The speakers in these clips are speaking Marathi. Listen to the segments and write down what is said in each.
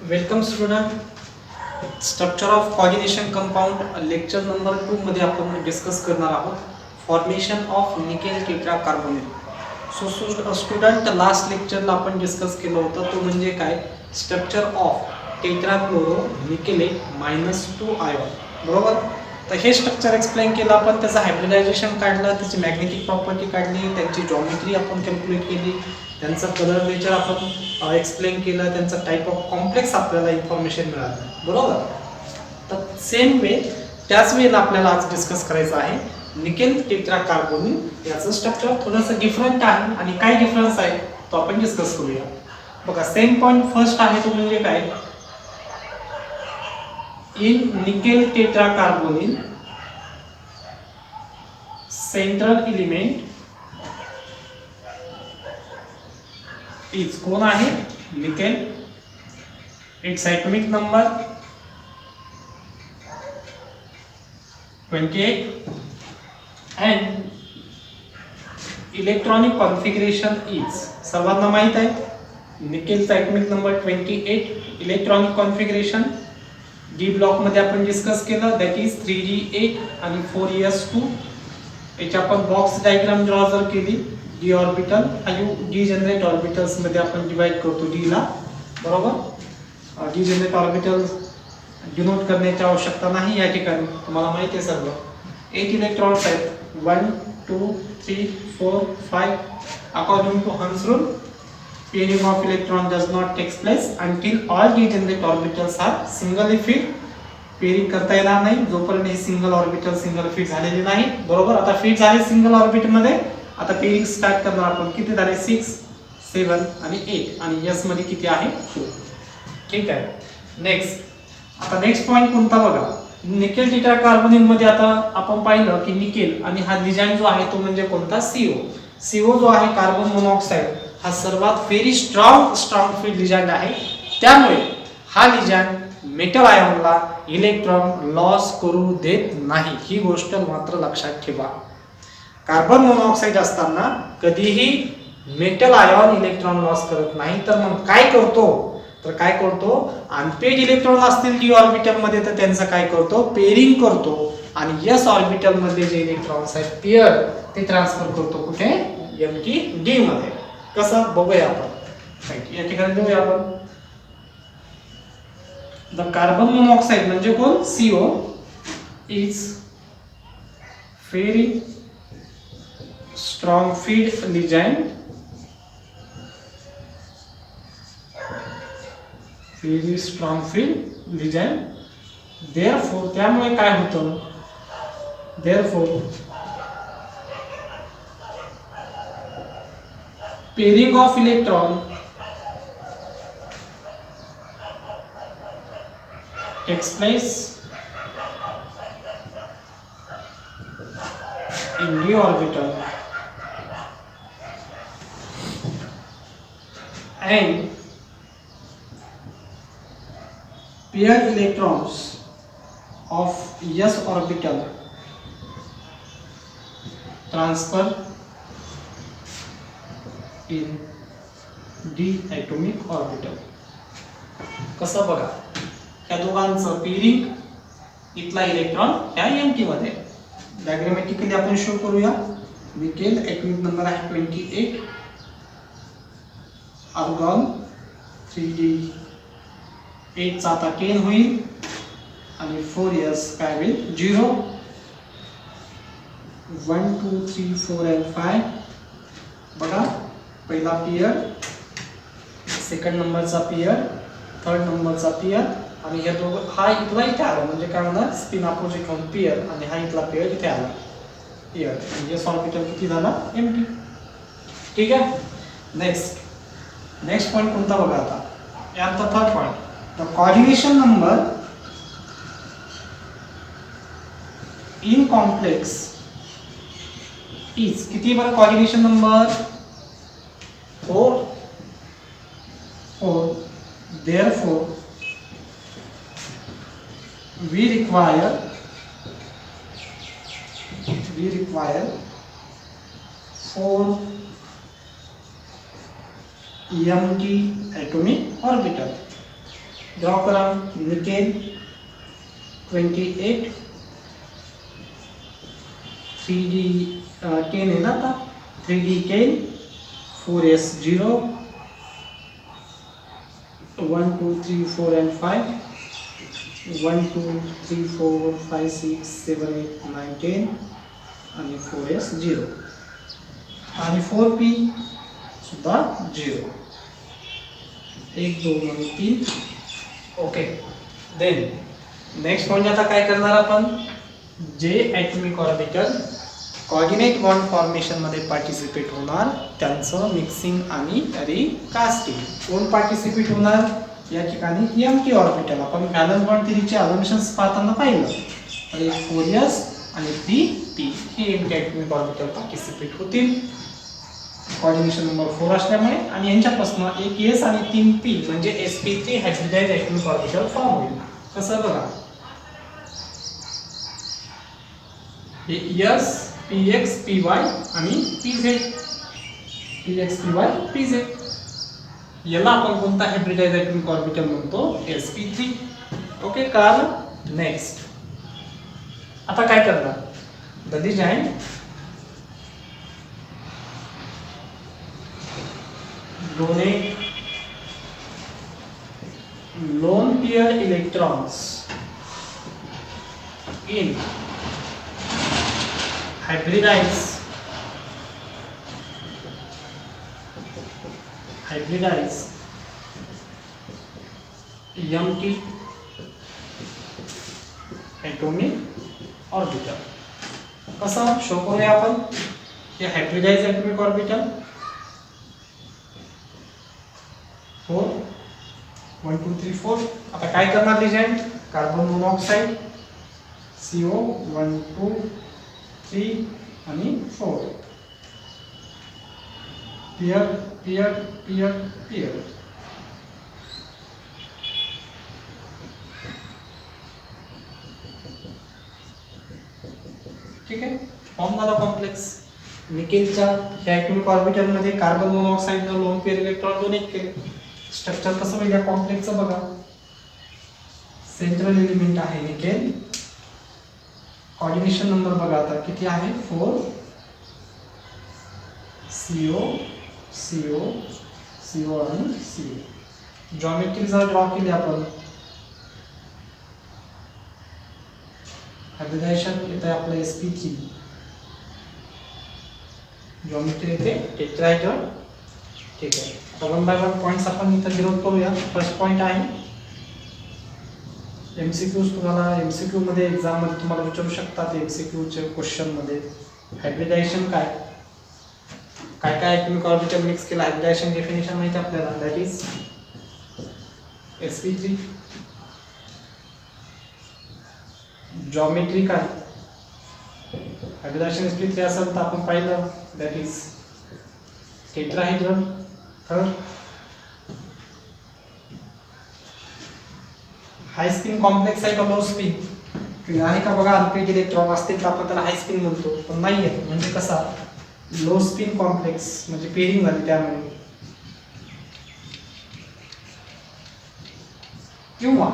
Welcome student. Structure of coordination compound lecture number 2 मध्ये आपण डिस्कस करणार आहोत formation of nickel tetra carbonate. So student last लेक्चरला आपण डिस्कस केलं होतं तो म्हणजे काय structure of tetra chloro nickelate -2 ion. बरोबर. तर हे स्ट्रक्चर एक्सप्लेन केलं आपण, त्याचं हायब्रिडायझेशन काढलं, त्याची मॅग्नेटिक प्रॉपर्टी काढली, त्यांची जॉमेट्री आपण कॅल्क्युलेट केली, त्यांचा कलर नेचर आपण एक्सप्लेन केलं, त्यांचा टाईप ऑफ कॉम्प्लेक्स आपल्याला इन्फॉर्मेशन मिळालं. बरोबर. तर सेम वे त्याच वेळेला आपल्याला आज डिस्कस करायचं आहे निकेल टेट्रा कार्बोनेट. याचं स्ट्रक्चर थोडंसं डिफरंट आहे आणि काय डिफरन्स आहे तो आपण डिस्कस करूया. बघा, सेम पॉईंट फर्स्ट आहे तो म्हणजे काय, in nickel tetra carbonate central element is कोण आहे nickel. It's atomic number 28 and electronic configuration is, सर्वांना माहित आहे निकेलचा atomic number 28, electronic configuration D block मध्ये आपण डिस्कस केलं, दॅट इज 3d8 आणि 4s2. याची आपण बॉक्स डायग्राम ड्रॉ जर केली, डी ऑर्बिटल आणि डी जनरेट ऑर्बिटल्स मध्ये आपण डिवाइड करतो डी ला. बरोबर. डी जनरेट ऑर्बिटल डिनोट करण्याची आवश्यकता नाही या ठिकाणी, तुम्हाला माहिती आहे सर्व. 8 इलेक्ट्रॉन्स आहेत, 1 2 3 4 5. According to Hund's rule, pairing of electron does not takes place until all degenerate orbitals are singly filled. Pairing करता येणार नाही जोपर्यंत हे सिंगल ऑर्बिटल सिंगल फिट झालेले नाही. बरोबर. आता फिट झाले सिंगल ऑर्बिट मध्ये, आता पेअरिंग स्टार्ट करणार आपण. किती झाले, 6 7 आणि 8 आणि एस मध्ये किती आहे 2. ठीक आहे. नेक्स्ट, आता नेक्स्ट पॉइंट कोणता बघा, निकेल टेट्रा कार्बोनेट मध्ये आता आपण पाहिलं की निकेल आणि हा लिगँड जो आहे तो म्हणजे कोणता, CO जो आहे कार्बन मोनॉक्साईड, हा सर्वात व्हेरी स्ट्रॉंग फील्ड लिगँड आहे. त्यामुळे हा लिगँड मेटल आयॉनला इलेक्ट्रॉन लॉस करू देत नाही. ही गोष्ट मात्र लक्षात ठेवा. कार्बन मोनॉक्साईड असताना कधीही मेटल आयॉन इलेक्ट्रॉन लॉस करत नाही. तर मग काय करतो, अनपेड इलेक्ट्रॉन असतील डी ऑर्बिटल मध्ये तर त्यांचं काय करतो, पेअरिंग करतो आणि एस ऑर्बिटल मध्ये जे इलेक्ट्रॉन्स आहेत पेअर ते ट्रान्सफर करतो कुठे, एम्प्टी डी मध्ये. कसं बघूया आपण, या ठिकाणी बघूया आपण. द कार्बन मोनॉक्साईड म्हणजे कोण, CO is very strong field ligand, very strong field ligand. Therefore त्यामुळे काय होतं, therefore pairing of electron takes place in d orbital and paired electrons of s orbital transfer in d atomic orbital. कसं बघा, या दोघांचं पेअरिंग, इथला इलेक्ट्रॉन या एम्प्टी मध्ये. डायग्रामॅटिकली आपण शो करूया. निकेल ॲटॉमिक नंबर आहे 28, आर्गॉन 3d8 चा आता 10 होईल आणि 4s काय होईल 0. 1 2 3 4 and 5. बघा, पहिला पेयर, सेकंड नंबरचा पेयर, थर्ड नंबरचा पेयर आणि हे दोघं, हा इथला इथे आला म्हणजे काय होणार, स्पिन अपोजिट होऊन पेयर आणि हा इथला पेयर इथे आला पेयर. म्हणजे ऑर्बिटल किती झाला, एम्प्टी. ठीक आहे. नेक्स्ट पॉइंट कोणता बघा आता, यानंतर third point, the coordination number in complex is, किती बरं coordination number 4. Therefore we require 4 empty atomic orbital. Draw करा. निकेल 28 3D केन आहे ना आता 3D केन 4s0 1 2 3 4 and 5 1 2 3 4 5 6 7 8 9 10 आणि 4s0 आणि 4p सुद्धा 0 1 2 आणि 3. ओके. देन नेक्स्ट म्हणजे आता काय करणार आपण, जे atomic orbital coordinate bond formation मध्ये पार्टिसिपेट होणार त्यांचं मिक्सिंग आणि रिकास्टिंग. कोण पार्टिसिपेट होणार या ठिकाणी एम्प्टी ऑर्बिटल. आपण व्हॅलन्स बॉन्ड थिअरीचे अझम्पशन्स पाहताना पाहिलं तर एक 4s आणि 3p हे एम्प्टी ॲटॉमिक ऑर्बिटल पार्टिसिपेट होतील कोऑर्डिनेशन नंबर 4 असल्यामुळे, आणि यांच्यापासून एक s आणि 3p म्हणजे sp3 hybridised atomic orbital form होईल. कसं बघा, हे s px py आणि pz px py pz याला आपण कोणता हायब्रिडाइज्ड ॲटॉमिक ऑर्बिटल म्हणतो, sp3. ओके. कार नेक्स्ट आता काय करणार, the design donate lone pair electrons in hybridized empty atomic orbital. कसं शो करूया आपण, हे हायब्रिडाइज्ड ॲटॉमिक ऑर्बिटल 4 1 2 3 4. आता काय करणार लिजेंड, कार्बन मोनॉक्साइड CO 1 2 3 आणि 4 पेयर पेयर पेयर पेयर. ठीक आहे. फॉर्म झाला कॉम्प्लेक्स. निकेलच्या ह्या ॲटॉमिक ऑर्बिटल मध्ये कार्बन मोनॉक्साइडनं लोन पेयर इलेक्ट्रॉन डोनेट केले. स्ट्रक्चर कसं होईल या कॉम्प्लेक्सचं बघा, सेंट्रल एलिमेंट आहे निकेल. कोऑर्डिनेशन नंबर बघा आता किती आहे, 4 CO CO CO आणि CO. जॉमेट्री जर ड्रॉ केली आपण, हायब्रिडायझेशन येते आपलं sp3. जॉमेट्री येते टेट्राहेड्रॉन. ठीक आहे. आता 1 बाय 1 पॉइंट्स आपण इथं गिरवत करूया. फर्स्ट पॉइंट आहे MCQs. तुम्हाला MCQ मध्ये एक्झाम मध्ये तुम्हाला विचारू शकतात MCQचे क्वेश्चन मध्ये, हायब्रिडायझेशन काय काय काय ॲटॉमिक ऑर्बिटल मिक्स केला, हायब्रिडायझेशन डेफिनेशन माहिती आपल्याला, दॅट इज sp3. जॉमेट्री काय, हायब्रिडायझेशन sp3 असेल तर आपण पाहिलं that is tetrahedron. Third high spin complex आहे का लो स्पिन आहे का बघा, अनपेड इलेक्ट्रॉन असतील तर आपण त्याला हाय स्पिन म्हणतो, पण नाही आहे म्हणजे कसा लो स्पिन कॉम्प्लेक्स म्हणजे पेरिंग झाली त्यामुळे. किंवा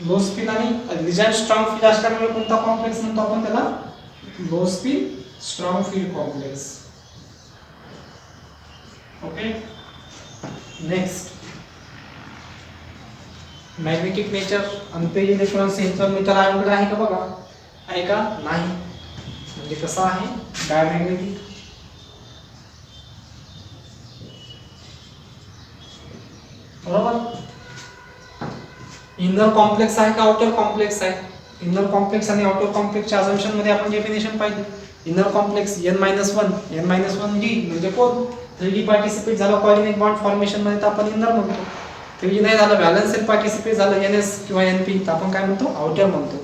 लो स्पिन आणि रिजन स्ट्रॉंग फील्ड असल्यामुळे कोणता कॉम्प्लेक्स म्हणतो आपण त्याला, low spin strong field complex. Okay. Next magnetic nature, unpaired electron central metal आयनकडे आहे का बघा, आहे का, नाही म्हणजे कसं आहे, डायमॅग्नेटिक. बरोबर. इनर कॉम्प्लेक्स आहे का आउटर कॉम्प्लेक्स आहे, इनर कॉम्प्लेक्स आणि आउटर कॉम्प्लेक्सच्या अझम्पशन मध्ये आपण डेफिनेशन पाहिजे. इनर कॉम्प्लेक्स n-1 d म्हणजे कोण 3D पार्टिसिपेट झाला कोऑर्डिनेट बॉन्ड फॉर्मेशन मध्ये तर आपण इनर म्हणतो. 3D नाही झालं, व्हॅलन्स सेल पार्टिसिपेट झालं NS किंवा NP तर आपण काय म्हणतो, आउटर म्हणतो.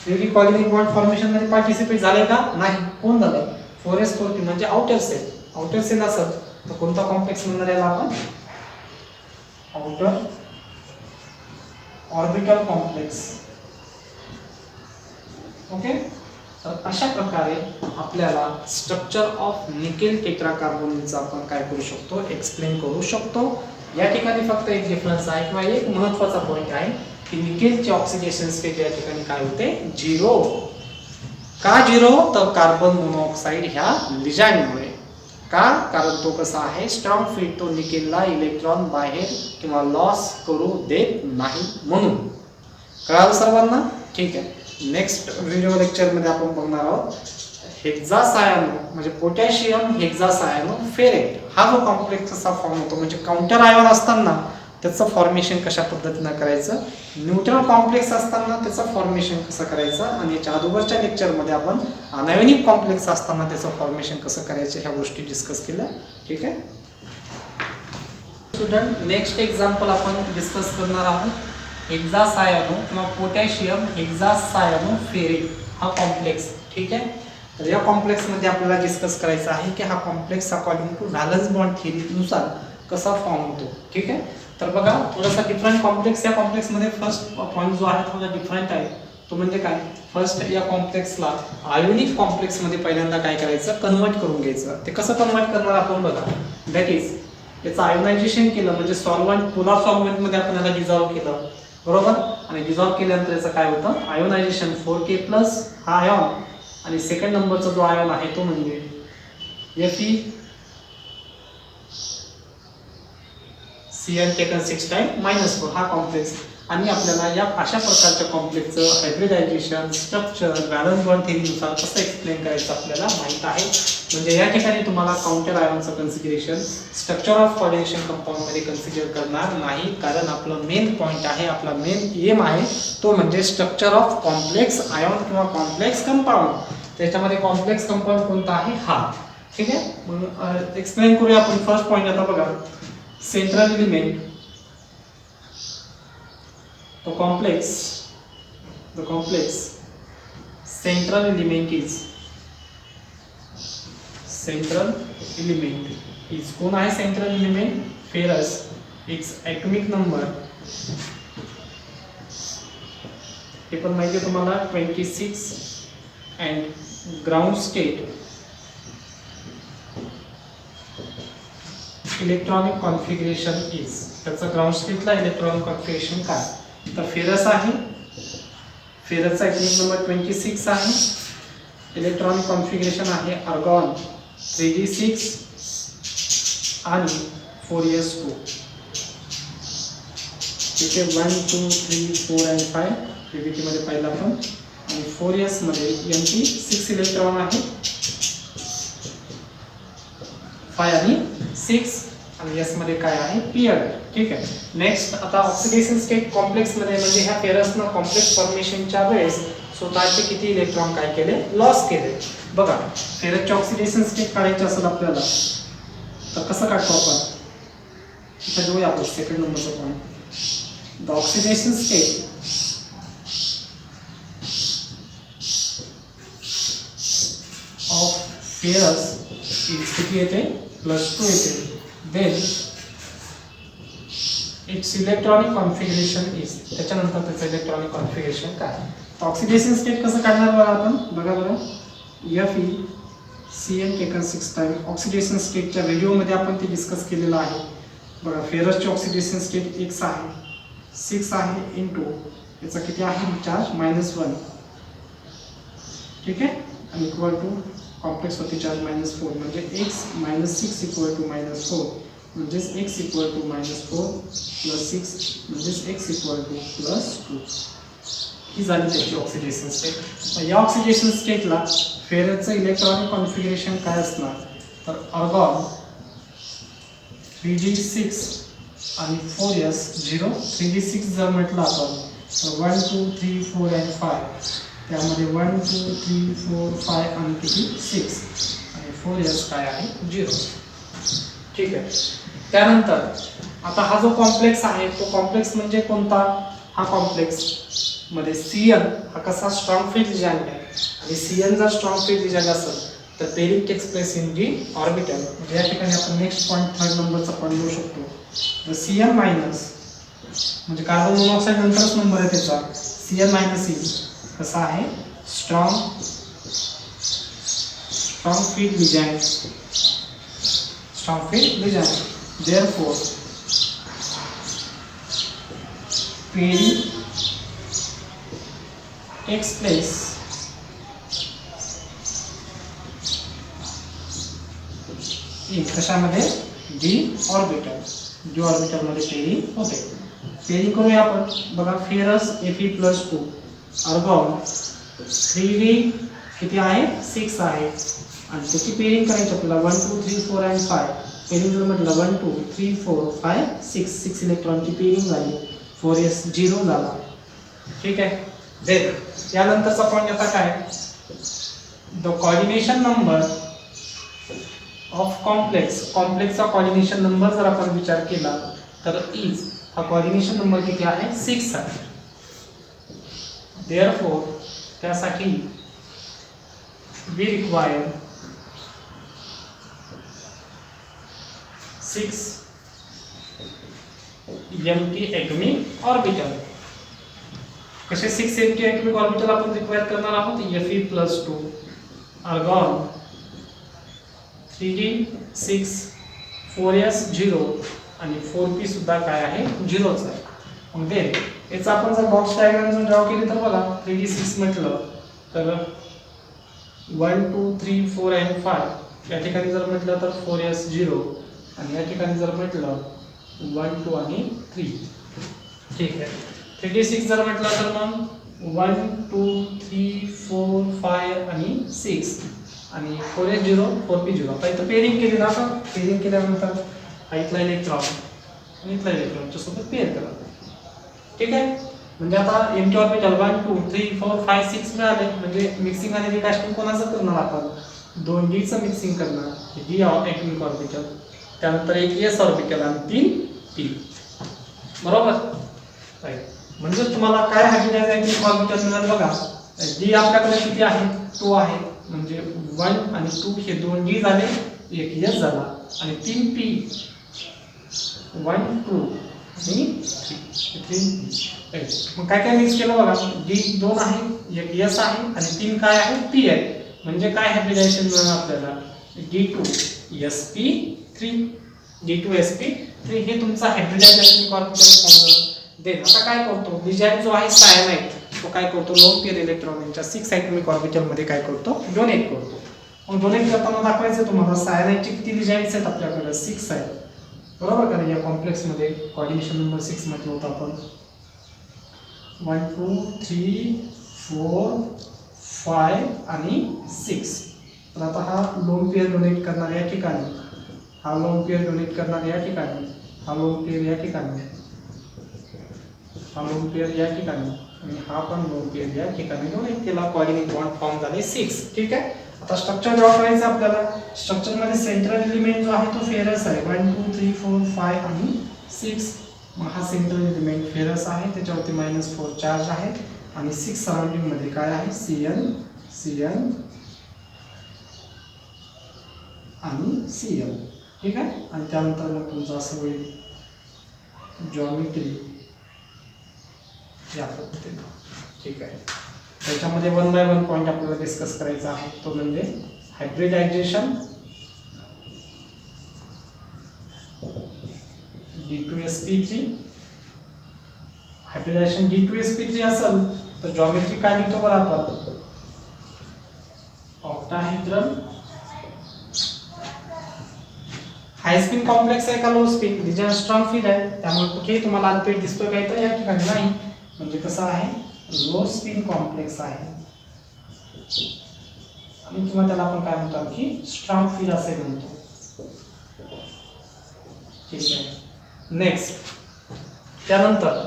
3D कोऑर्डिनेट बॉन्ड फॉर्मेशन मध्ये पार्टिसिपेट झाले का, नाही. कोण झालं, 4s4p म्हणजे आउटर सेल. आउटर सेल असेल तर कोणता कॉम्प्लेक्स म्हणणार याला आपण, आउटर ऑर्बिटल कॉम्प्लेक्स. ओके. तर अशा प्रकारे आपल्याला स्ट्रक्चर ऑफ निकेल टेट्राकार्बोनिलचा आपण काय करू शकतो, एक्सप्लेन करू शकतो. या ठिकाणी फक्त एक डिफरन्स आहे किंवा एक महत्त्वाचा पॉईंट आहे की निकेलची ऑक्सिडेशन स्टेट या ठिकाणी काय होते, झिरो. का झिरो, तर कार्बन मोनॉक्साईड ह्या लिगँडमुळे. का, कारण तो कसा आहे, स्ट्रॉंग फील्ड, तो निकेलला इलेक्ट्रॉन बाहेर किंवा लॉस करू देत नाही म्हणून. कळालं सर्वांना? ठीक आहे. नेक्स्ट व्हिडिओ लेक्चरमध्ये आपण बघणार आहोत हेक्सासायनो म्हणजे पोटॅशियम हेक्सासायनो फेरेट हा जो कॉम्प्लेक्स असा फॉर्म होतो, म्हणजे काउंटर आयन असताना त्याचं फॉर्मेशन कशा पद्धतीनं करायचं, न्यूट्रल कॉम्प्लेक्स असताना त्याचं फॉर्मेशन कसं करायचं, आणि याच्या अगोदरच्या लेक्चरमध्ये आपण अनायोनिक कॉम्प्लेक्स असताना त्याचं फॉर्मेशन कसं करायचं ह्या गोष्टी डिस्कस केल्या. ठीक आहे स्टुडंट, नेक्स्ट एक्झाम्पल आपण डिस्कस करणार आहोत हेक्सासायनो किंवा पोटॅशियम हेक्सासायनो फेरेट हा कॉम्प्लेक्स. ठीक आहे, तर या कॉम्प्लेक्समध्ये आपल्याला डिस्कस करायचं आहे की हा complex according to valence bond थिअरीनुसार कसा फॉर्म होतो. ठीक आहे, तर बघा थोडासा डिफरंट कॉम्प्लेक्स, या कॉम्प्लेक्समध्ये फर्स्ट पॉईंट जो आहे थोडा डिफरंट आहे. तो म्हणजे काय, फर्स्ट या कॉम्प्लेक्सला आयोनिक कॉम्प्लेक्समध्ये पहिल्यांदा काय करायचं, कन्वर्ट करून घ्यायचं. ते कसं कन्वर्ट करणार आपण बघा, दॅट इज याचं आयोनायझेशन केलं म्हणजे सॉल्व्हंट, पोलार सॉल्व्हंटमध्ये आपण याला डिझॉल्व्ह केलं, बरोबर. आणि डिझॉल्व्ह केल्यानंतर याचं काय होतं, आयोनायझेशन 4K+ हा आयॉन, आणि सेकंड नंबरचा जो आयॉन आहे तो म्हणजे Fe Cl टेकन 6 टाइम -4 हा कॉम्प्लेक्स. आणि आपल्याला या अशा प्रकारच्या कॉम्प्लेक्सचं हायब्रिडायझेशन, स्ट्रक्चर, व्हॅलन्स बॉन्ड थिअरीनुसार कसं एक्सप्लेन करायचं आपल्याला माहित आहे. म्हणजे या ठिकाणी तुम्हाला काउंटर आयॉनचं कन्सिडरेशन स्ट्रक्चर ऑफ कोऑर्डिनेशन कंपाऊंडमध्ये कन्सिडर करणार नाही, कारण आपलं मेन पॉईंट आहे, आपला मेन एम आहे तो म्हणजे स्ट्रक्चर ऑफ कॉम्प्लेक्स आयॉन किंवा कॉम्प्लेक्स कंपाऊंड. त्याच्यामध्ये कॉम्प्लेक्स कंपाऊंड कोणता आहे, हा. ठीक आहे, मग एक्सप्लेन करूया आपण. फर्स्ट पॉईंट आता बघा, central element, the complex central element is कोण आहे central element, ferrous. It's atomic number हे पण माहिती आहे तुम्हाला 26 and ground state electronic configuration is. त्याचं ग्राउंड स्टेटला इलेक्ट्रॉनिक कॉन्फिगरेशन काय, तर फेरस आहे, फेरसचा ॲटॉमिक नंबर 26 आहे, इलेक्ट्रॉनिक कॉन्फिगरेशन आहे आर्गॉन 3d6 आणि 4s2. तिथे 1 2 3 4 आणि 5 पीबीटीमध्ये पाहिलं आपण, आणि 4s मध्ये यांची 6 इलेक्ट्रॉन आहे, 5 आणि 6, आणि एस मध्ये काय आहे, पीएल. ठीक आहे, नेक्स्ट आता ऑक्सिडेशन स्टेट कॉम्प्लेक्स मध्ये म्हणजे ह्या फेरसनं कॉम्प्लेक्स फॉर्मेशनच्या वेळेस स्वतःचे किती इलेक्ट्रॉन काय केले, लॉस केले. बघा फेरसचे ऑक्सिडेशन स्टेट काढायचे असेल आपल्याला तर कसं काढतो आपण, इथे जोया आपण सेकंड नंबरचा point. The oxidation state of ferrous किती येते, +2 येते. Then it's electronic configuration is, त्याच्यानंतर त्याचं इलेक्ट्रॉनिक कॉन्फिगरेशन काय. ऑक्सिडेशन स्टेट कसं काढणार बघा आपण, बघा बरं, FeCl टेकन 6 टाइम. ऑक्सिडेशन स्टेटच्या व्हिडिओमध्ये आपण ते डिस्कस केलेलं आहे. बघा फेरसची ऑक्सिडेशन स्टेट X आहे, 6 आहे इंटू याचा किती आहे चार्ज -1. ठीक आहे, आणि इक्वल टू कॉम्प्लेक्स वरती चार्ज -4 म्हणजे x -6 इक्वल टू -4 म्हणजेच x इक्वल टू -4 + 6 म्हणजेच x इक्वल टू +2. ही झाली त्याची ऑक्सिडेशन स्टेट. या ऑक्सिडेशन स्टेटला फेरसचं इलेक्ट्रॉनिक कॉन्फिगरेशन काय असणार, तर आर्गॉन 3d6 आणि 4s 0. 3d6 जर म्हटलं आपण तर 1 2 3 4 आणि 5, त्यामध्ये 1 2 3 4 5 आणि किती 6, आणि 4s काय आहे 0. ठीक आहे, त्यानंतर आता हा जो कॉम्प्लेक्स आहे तो कॉम्प्लेक्स म्हणजे कोणता, हा कॉम्प्लेक्स मध्ये Cl हा कसा स्ट्रॉंग फील्ड लिगँड आहे, आणि Cl जर स्ट्रॉंग फील्ड लिगँड असेल तर pairing takes place in the orbital. म्हणजे या ठिकाणी आपण नेक्स्ट पॉईंट थर्ड नंबरचा पॉईंट घेऊ शकतो. तर Cl मायनस म्हणजे कार्बन मोनॉक्साईड नंतरच नंबर आहे त्याचा, Cl- इज कसा आहे, strong field ligand, strong field ligand. Therefore pairing takes place in कशामध्ये डी ऑर्बिटल मध्ये पेरिंग होते. पेरिंग करूया आपण बघा. फेरस Fe+2 आर्गॉन 3d किती आहे 6 आहे आणि त्याची पेरिंग करायची आपल्याला 1 2 3 4 आणि 5. पेरिंग जर म्हटलं 1 2 3 4 5 6 इलेक्ट्रॉनची पेरिंग झाली. 4s 0 झाला. ठीक आहे. देन यानंतरचा पॉईंट आता काय, द कोऑर्डिनेशन नंबर ऑफ कॉम्प्लेक्सचा कोऑर्डिनेशन नंबर जर आपण विचार केला तर इज हा कोऑर्डिनेशन नंबर किती आहे 6 आहे. देअरफॉर त्यासाठी we require 6 empty atomic orbital. कसे 6 empty atomic ऑर्बिटल आपण रिक्वायर करणार आहोत. Fe+2 आर्गॉन 3d 6 4s 0 आणि 4p सुद्धा काय आहे 0च आहे. मग दे याचा आपण जर बॉक्स डायग्राम जर ड्रॉ केली तर बघा 3d 6 म्हटलं तर 1 2 3 4 आणि 5 या ठिकाणी जर म्हटलं तर 4s 0 आणि या ठिकाणी जर म्हटलं 1 2 आणि 3. ठीक आहे. 3d 6 जर म्हटलं तर मग 1 2 3 4 5 आणि 6 आणि 4s 0 4p 0. आता इथं पेरिंग केली ना. आता पेरिंग केल्यानंतर इथला इलेक्ट्रॉन आणि इथला इलेक्ट्रॉनच्या सोबत पेअर करा. ठीक आहे. म्हणजे आता एम्प्टी ऑर्बिटल 1 2 3 4 5 6 मिळाले. म्हणजे मिक्सिंग आणि रिकास्टिंग कोणाचं करणार आपण 2d चं मिक्सिंग करणार. d ॲटॉमिक ऑर्बिटल, त्यानंतर एक s ऑर्बिटल आणि 3 p. बरोबर. राईट. म्हणजे तुम्हाला काय हायड्रोजन ॲटॉमिक ऑर्बिटल मिळालं बघा. d आपल्याकडे किती आहे 2 आहे. म्हणजे 1 आणि 2 हे 2d झाले, एक s झाला आणि 3p 1 2 आणि 3. मग काय काय मिक्स केलं बघा. d 2 आहे, एक s आहे आणि 3 काय आहे p आहे. म्हणजे काय हायब्रिडायझेशन मिळणार आपल्याला d2sp3 d2sp3 हे तुमचा हायब्रिडायझेशन ऑर्बिटल फॉर्म झाला. देन आता काय करतो लिगँड जो आहे सायनाइड तो काय करतो लोन पेअर इलेक्ट्रॉनच्या 6 ॲटॉमिक ऑर्बिटल मध्ये काय करतो डोनेट करतो. मग डोनेट करताना दाखवायचं तुम्हाला सायनाइडचे किती लिगँड्स आहेत आपल्याकडे 6 आहेत. बरोबर. कारण या कॉम्प्लेक्स मध्ये कोऑर्डिनेशन नंबर 6 म्हटलं होतं आपण. 1 2 3 4 5 आणि 6. तर आता हा लोन पेअर डोनेट करणार या ठिकाणी, हा लोन पेअर डोनेट करणार या ठिकाणी, हा लोन पेअर या ठिकाणी, हा लोन पेअर या ठिकाणी आणि हा पण लोन पेअर या ठिकाणी डोनेट केला. कोऑर्डिनेट बॉन्ड फॉर्म झाले 6. ठीक आहे. आता स्ट्रक्चर ड्रॉ करायचं आपल्याला. स्ट्रक्चर मध्ये सेंट्रल एलिमेंट जो आहे तो फेरस आहे 1 2 3 4 5 आणि 6. मग हा सेंट्रल एलिमेंट फेरस आहे, त्याच्यावरती -4 चार्ज आहे आणि 6 सराउंडिंग मध्ये काय आहे Cn आणि Cl. ठीक आहे. आणि त्यानंतर मग तुमचं असं होईल जॉमेट्री या पद्धतीने. ठीक आहे. त्याच्यामध्ये 1 बाय 1 पॉईंट आपल्याला डिस्कस करायचा आहे. तो म्हणजे हायब्रिडायझेशन d2sp3. हायब्रिडायझेशन d2sp3 असेल तर जॉमेट्री काय लिहितो बरं आपण ऑक्टाहेड्रल. हाय स्पिन कॉम्प्लेक्स आहे का low spin. Reason strong field आहे त्यामुळे कुठेही तुम्हाला अनपेड दिसतोय काय तर या ठिकाणी नाही. म्हणजे कसं आहे लो स्पिन कॉम्प्लेक्स आहे आणि किंवा त्याला आपण काय म्हणतो की स्ट्रॉंग फील्ड असे म्हणतो. ठीक आहे. नेक्स्ट त्यानंतर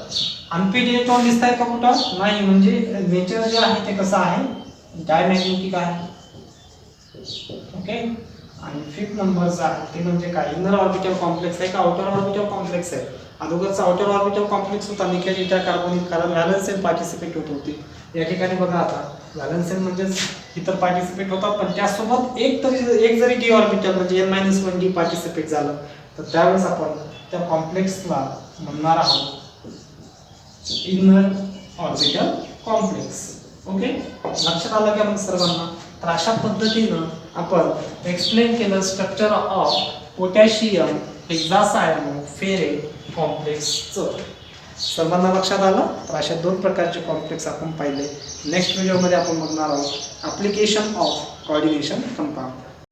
अनपेड इलेक्ट्रॉन दिसत आहेत का कुठं नाही. म्हणजे नेचर जे आहे ते कसं आहे डायमॅग्नेटिक आहे. ओके. आणि 5th नंबर जो आहे ते म्हणजे काय इनर ऑर्बिटल कॉम्प्लेक्स आहे का आउटर ऑर्बिटल कॉम्प्लेक्स आहे. अगोदरचा आउटर ऑर्बिटल कॉम्प्लेक्स होता निकेल इटा कार्बोनिक, कारण व्हॅलन्स सेल पार्टिसिपेट होत होती. या ठिकाणी बघा आता व्हॅलन्स सेल म्हणजे इतर पार्टिसिपेट होता पण त्यासोबत एक जरी डी ऑर्बिटल म्हणजे n-1 डी पार्टिसिपेट झालं तर त्यावेळेस आपण त्या कॉम्प्लेक्सला म्हणणार आहोत इनर ऑर्बिटल कॉम्प्लेक्स. ओके. लक्षात आलं का मग सर्वांना. तर अशा पद्धतीनं आपण एक्सप्लेन केलं स्ट्रक्चर ऑफ पोटॅशियम हेक्सासायनो फेरेट कॉम्प्लेक्सचं. सर्वांना लक्षात आलं? तर अशा 2 प्रकारचे कॉम्प्लेक्स आपण पाहिले. नेक्स्ट व्हिडिओमध्ये आपण बघणार आहोत ॲप्लिकेशन ऑफ कोऑर्डिनेशन कंपाऊंड.